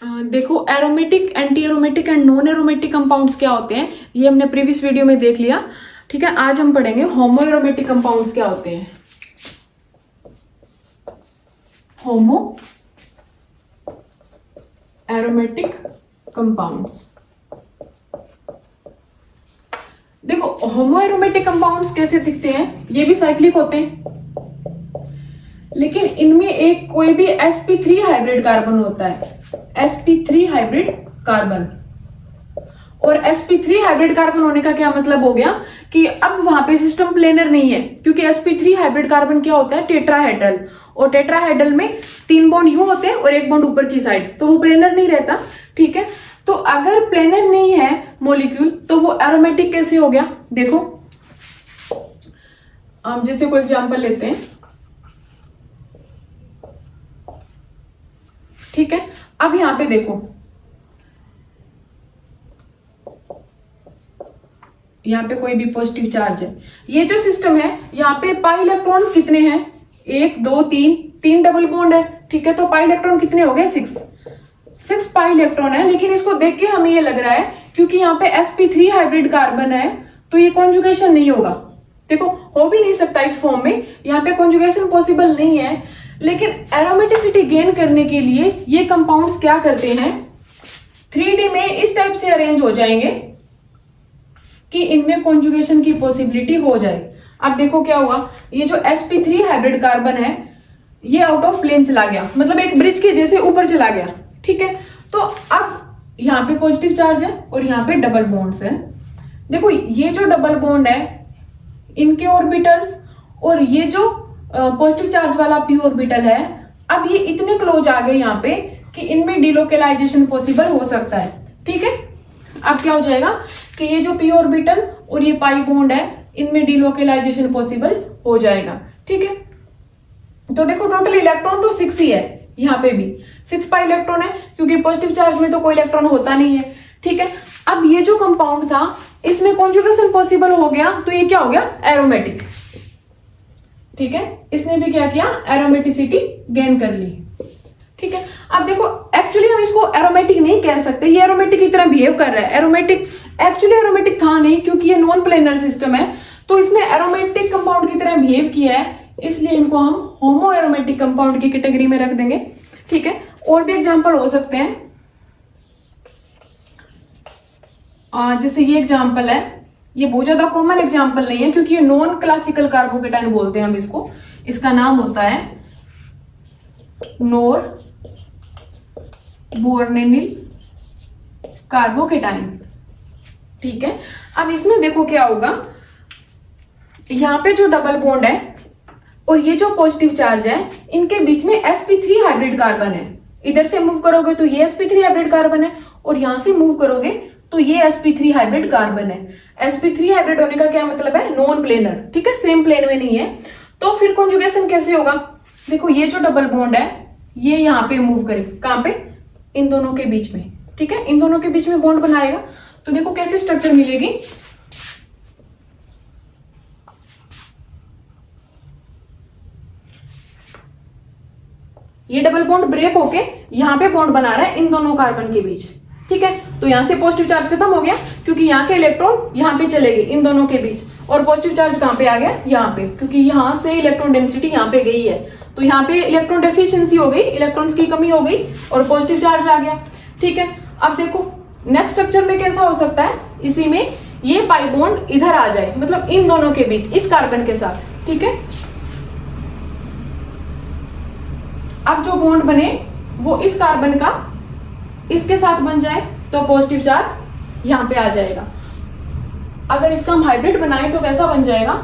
देखो, aromatic, anti aromatic and non aromatic compounds क्या होते हैं, ये हमने प्रीवियस वीडियो में देख लिया। ठीक है, आज हम पढ़ेंगे होमो एरोमेटिक कंपाउंड्स क्या होते हैं। होमो एरोमेटिक कंपाउंड्स, देखो होमो एरोमेटिक कंपाउंड्स कैसे दिखते हैं, ये भी साइक्लिक होते हैं, लेकिन इनमें एक कोई भी sp3 हाइब्रिड कार्बन होता है, sp3 हाइब्रिड कार्बन। और sp3 हाइब्रिड कार्बन होने का क्या मतलब हो गया कि अब वहां पे सिस्टम प्लेनर नहीं है, क्योंकि sp3 हाइब्रिड कार्बन क्या होता है, टेट्राहेड्रल, और टेट्राहेड्रल में 3 बॉन्ड यूं होते हैं और 1 बॉन्ड ऊपर की साइड, तो वो प्लेनर नहीं रहता। ठीक है, तो अगर प्लेनर नहीं है मॉलिक्यूल तो वो एरोमेटिक कैसे हो गया। देखो, हम जैसे कोई एग्जांपल लेते हैं। ठीक है, अब यहां पे देखो, यहां पे कोई भी पॉजिटिव चार्ज है, ये जो सिस्टम है यहाँ पे पाई इलेक्ट्रॉन्स कितने हैं, 1 2 3 डबल बॉन्ड है। ठीक है, तो पाई इलेक्ट्रॉन कितने हो गए, 6 पाई इलेक्ट्रॉन है। लेकिन इसको देख के हमें ये लग रहा है क्योंकि यहाँ पे sp3 हाइब्रिड कार्बन है तो ये कॉन्जुगेशन नहीं होगा। देखो, हो भी नहीं सकता इस फॉर्म में, यहाँ पे कॉन्जुगेशन पॉसिबल नहीं है। लेकिन एरोमेटिसिटी गेन करने के लिए ये कंपाउंड्स क्या करते हैं, 3D में इस टाइप से अरेंज हो जाएंगे कि इनमें कॉन्जुगेशन की पॉसिबिलिटी हो जाए। अब देखो क्या हुआ, ये जो sp3 हाइब्रिड कार्बन है ये आउट ऑफ प्लेन चला गया, मतलब एक ब्रिज के जैसे ऊपर चला गया। ठीक है, तो अब यहाँ पे पॉजिटिव चार्ज है और यहाँ पे डबल बॉन्ड्स है। देखो, ये जो डबल बॉन्ड है इनके ऑर्बिटल्स और ये जो पॉजिटिव चार्ज वाला p ऑर्बिटल है, अब ये इतने क्लोज आ गए यहाँ पे कि इनमें डिलोकेलाइजेशन पॉसिबल हो सकता है। ठीक है, अब क्या हो जाएगा कि ये जो p ऑर्बिटल और ये पाई बॉन्ड है इनमें डिलोकेलाइजेशन पॉसिबल हो जाएगा। ठीक है, तो देखो टोटल इलेक्ट्रॉन तो 6 ही है, यहाँ पे भी 6 पाई इलेक्ट्रॉन है, क्योंकि पॉजिटिव चार्ज में तो कोई इलेक्ट्रॉन होता नहीं है। ठीक है, अब ये जो कंपाउंड था इसमें कॉन्जुगेशन पॉसिबल हो गया, तो ये क्या हो गया, एरोमेटिक। ठीक है, इसने भी क्या किया, एरोमेटिसिटी गेन कर ली। ठीक है, अब देखो एक्चुअली हम इसको एरोमेटिक नहीं कह सकते, ये एरोमेटिक की तरह बिहेव कर रहा है। एरोमेटिक एक्चुअली एरोमेटिक था नहीं, क्योंकि ये नॉन प्लेनर सिस्टम है, तो इसने एरोमेटिक कंपाउंड की तरह बिहेव किया है, इसलिए इनको हम होमो एरोमेटिक कंपाउंड की कैटेगरी में रख देंगे। ठीक है, और भी एग्जांपल हो सकते हैं, जैसे ये एग्जांपल है, ये बहुत ज्यादा कॉमन एग्जांपल नहीं है क्योंकि ये नॉन क्लासिकल कार्बोकेटाइन बोलते हैं हम इसको, इसका नाम होता है नॉर बोर्नेनिल कार्बोकेटाइन। ठीक है, अब इसमें देखो क्या होगा, यहाँ पे जो डबल बॉन्ड है और ये जो पॉजिटिव चार्ज है इनके बीच में sp3 हाइब्रिड कार्बन है। इधर से मूव करोगे तो ये sp3 हाइब्रिड कार्बन है, और यहां से मूव करोगे तो ये sp3 हाइब्रिड कार्बन है। sp3 हाइब्रिड होने का क्या मतलब है, नॉन प्लेनर। ठीक है, सेम प्लेन में नहीं है, तो फिर कॉन्जुगेशन कैसे होगा। देखो, ये जो डबल बॉन्ड है ये यहाँ पे मूव करे, कहां पे, इन दोनों के बीच में। ठीक है, इन दोनों के बीच में बॉन्ड बनाएगा, तो देखो कैसे स्ट्रक्चर मिलेगी। ये डबल बॉन्ड ब्रेक होके यहाँ पे बॉन्ड बना रहा है इन दोनों कार्बन के बीच। ठीक है, तो यहाँ से पॉजिटिव चार्ज खत्म हो गया, क्योंकि यहाँ के इलेक्ट्रॉन यहाँ पे चले गए इन दोनों के बीच, और पॉजिटिव चार्ज कहाँ पे आ गया, यहाँ पे, क्योंकि यहाँ से इलेक्ट्रॉन डेंसिटी यहाँ पे गई है, तो यहाँ पे इलेक्ट्रॉन डेफिशिएंसी हो गई, इलेक्ट्रॉन्स की कमी हो गई और पॉजिटिव चार्ज आ गया। ठीक है, अब देखो नेक्स्ट स्ट्रक्चर में कैसा हो सकता है, इसी में ये पाई बॉन्ड इधर आ जाए, मतलब इन दोनों के बीच, इस कार्बन के साथ। ठीक है, अब जो बॉन्ड बने वो इस कार्बन का इसके साथ बन जाए तो पॉजिटिव चार्ज यहां पे आ जाएगा। अगर इसका हम हाइब्रिड बनाए तो कैसा बन जाएगा,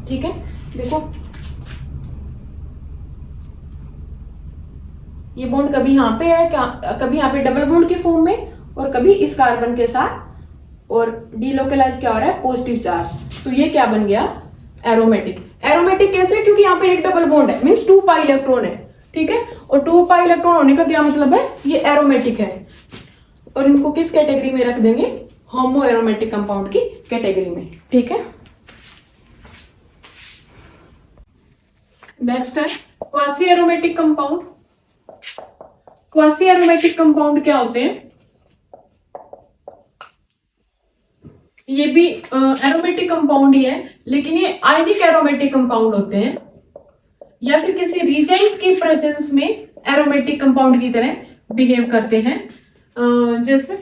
ठीक है, देखो ये बॉन्ड कभी यहां पे है, कभी यहां पे डबल बॉन्ड के फॉर्म में, और कभी इस कार्बन के साथ, और डीलोकलाइज क्या हो रहा है, पॉजिटिव चार्ज, तो ये क्या बन गया, एरोमेटिक। एरोमेटिक कैसे, क्योंकि यहाँ पे एक डबल बॉन्ड है, मीन्स 2 पाई इलेक्ट्रॉन है। ठीक है, और 2 पाई इलेक्ट्रॉन होने का क्या मतलब है, ये एरोमेटिक है, और इनको किस कैटेगरी में रख देंगे, होमो एरोमेटिक कंपाउंड की कैटेगरी में। ठीक है, नेक्स्ट है quasi aromatic compound, quasi aromatic compound क्या होते हैं? ये भी एरोमेटिक कंपाउंड ही है, लेकिन ये आयनिक एरोमेटिक कंपाउंड होते हैं, या फिर किसी रिएजेंट की प्रेजेंस में एरोमेटिक कंपाउंड की तरह बिहेव करते हैं। जैसे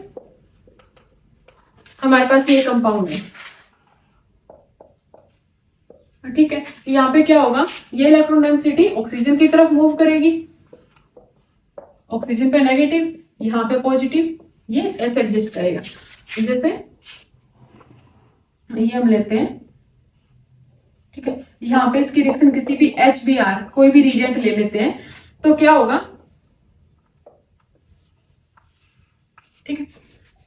हमारे पास ये कंपाउंड है, ठीक है, यहाँ पे क्या होगा, ये इलेक्ट्रॉन डेंसिटी ऑक्सीजन की तरफ मूव करेगी, ऑक्सीजन पे नेगेटिव, यहाँ पे पॉजिटिव, ये ऐसे एडजस्ट करेगा। जैसे ये हम लेते हैं, ठीक है, यहाँ पे इसकी रिएक्शन किसी भी HBr कोई भी रिएजेंट ले लेते हैं, तो क्या होगा, ठीक है,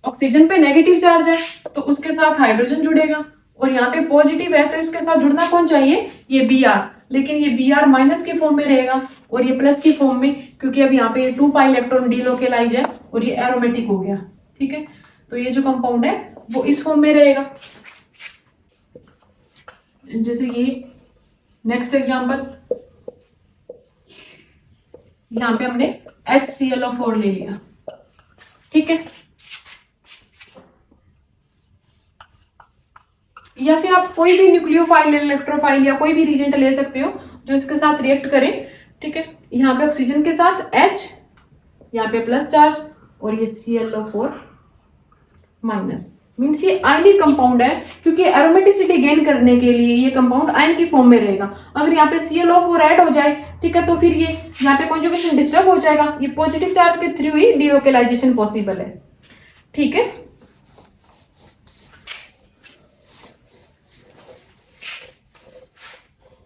ऑक्सीजन पे नेगेटिव चार्ज है तो उसके साथ हाइड्रोजन जुड़ेगा, और यहाँ पे पॉजिटिव है तो इसके साथ जुड़ना कौन चाहिए, ये Br, लेकिन ये Br माइनस की फॉर्म में रहेगा और ये प्लस की फॉर्म में, क्योंकि अब यहाँ पे 2 पाई इलेक्ट्रॉन डीलोकेलाइज है और ये एरोमेटिक हो गया, ठीक है। तो ये जो कंपाउंड है वो इस फॉर्म में रहेगा। जैसे ये नेक्स्ट एग्जांपल, यहाँ पे हमने HClO4 ले लिया, ठीक है, या फिर आप कोई भी न्यूक्लियोफाइल, इलेक्ट्रोफाइल या कोई भी रिएजेंट ले सकते हो जो इसके साथ रिएक्ट करे, ठीक है। यहाँ पे ऑक्सीजन के साथ H, यहाँ पे प्लस चार्ज, और ये ClO4 माइनस, मीन्स ये आयनिक कंपाउंड है, क्योंकि एरोमेटिसिटी गेन करने के लिए ये कंपाउंड आयन की फॉर्म में रहेगा। अगर यहाँ पे ClO4 ऐड हो जाए, ठीक है, तो फिर ये यहाँ पे कॉन्जुगेशन डिस्टर्ब हो जाएगा, ये पॉजिटिव चार्ज के थ्रू ही डीलोकेलाइजेशन पॉसिबल है, ठीक है।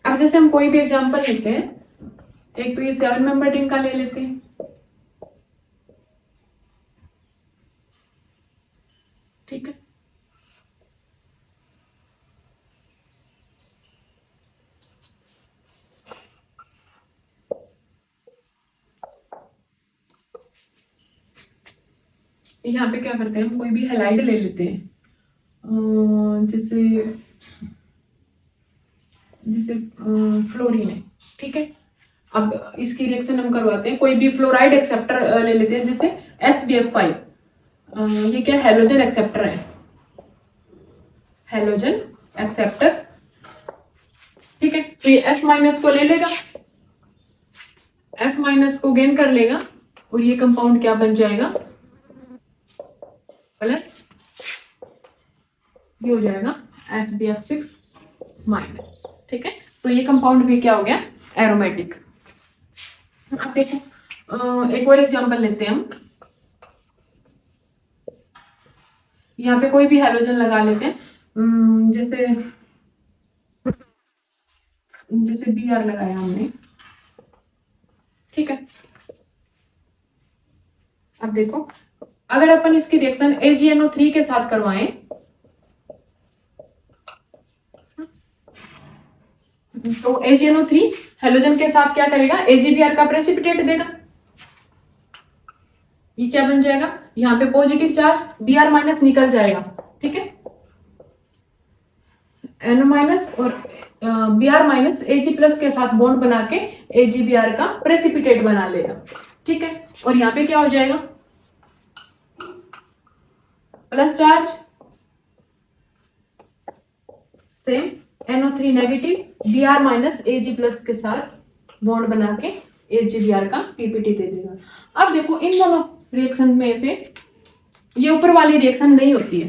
अब जैसे हम कोई भी एग्जांपल लेते हैं, एक तो ये 7 मेंबर रिंग का ले लेते हैं, ठीक है, यहाँ पे क्या करते हैं, हम कोई भी हैलाइड ले लेते हैं, जैसे जैसे फ्लोरीन है, ठीक है। अब इसकी रिएक्शन हम करवाते हैं, कोई भी फ्लोराइड एक्सेप्टर ले लेते हैं, जैसे SbF5, ये क्या हेलोजन एक्सेप्टर है, हेलोजन एक्सेप्टर, ठीक है। तो ये F माइनस को ले लेगा, F माइनस को गेन कर लेगा, और ये कंपाउंड क्या बन जाएगा, प्लस, ये हो जाएगा SbF6 माइनस, ठीक है। तो ये कंपाउंड भी क्या हो गया, एरोमेटिक। अब देखो एक और एग्जांपल लेते हैं हम, यहाँ पे कोई भी हैलोजन लगा लेते हैं, जैसे जैसे Br लगाया हमने, ठीक है। अब देखो अगर अपन इसकी रिएक्शन AgNO3 के साथ करवाएं, तो AgNO3 हेलोजन के साथ क्या करेगा, AgBr का प्रेसिपिटेट देगा, ये क्या बन जाएगा, यहाँ पे पॉजिटिव चार्ज Br माइनस निकल जाएगा, ठीक है, NO माइनस और Br माइनस Ag प्लस के साथ बॉन्ड बना के AgBr का प्रेसिपिटेट बना लेगा, ठीक है। और यहाँ पे क्या हो जाएगा, plus charge, same NO3 negative, Br minus Ag plus के साथ बॉन्ड बना के AgBr का पीपीटी दे देगा। अब देखो इन दोनों रिएक्शन में से ये ऊपर वाली रिएक्शन नहीं होती है,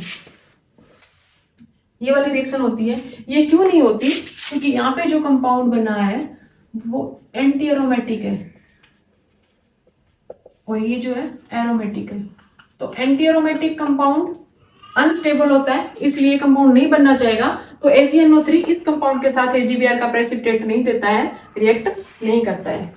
ये वाली रिएक्शन होती है। ये क्यों नहीं होती, क्योंकि यहाँ पे जो कंपाउंड बना है वो एंटी एरोमेटिक है और ये जो है एरोमेटिक है। तो एंटी एरोमेटिक कंपाउंड अनस्टेबल होता है, इसलिए ये कंपाउंड नहीं बनना चाहेगा। तो AgNO3 इस कंपाउंड के साथ AgBr का प्रेसिपिटेट नहीं देता है, रिएक्ट नहीं करता है।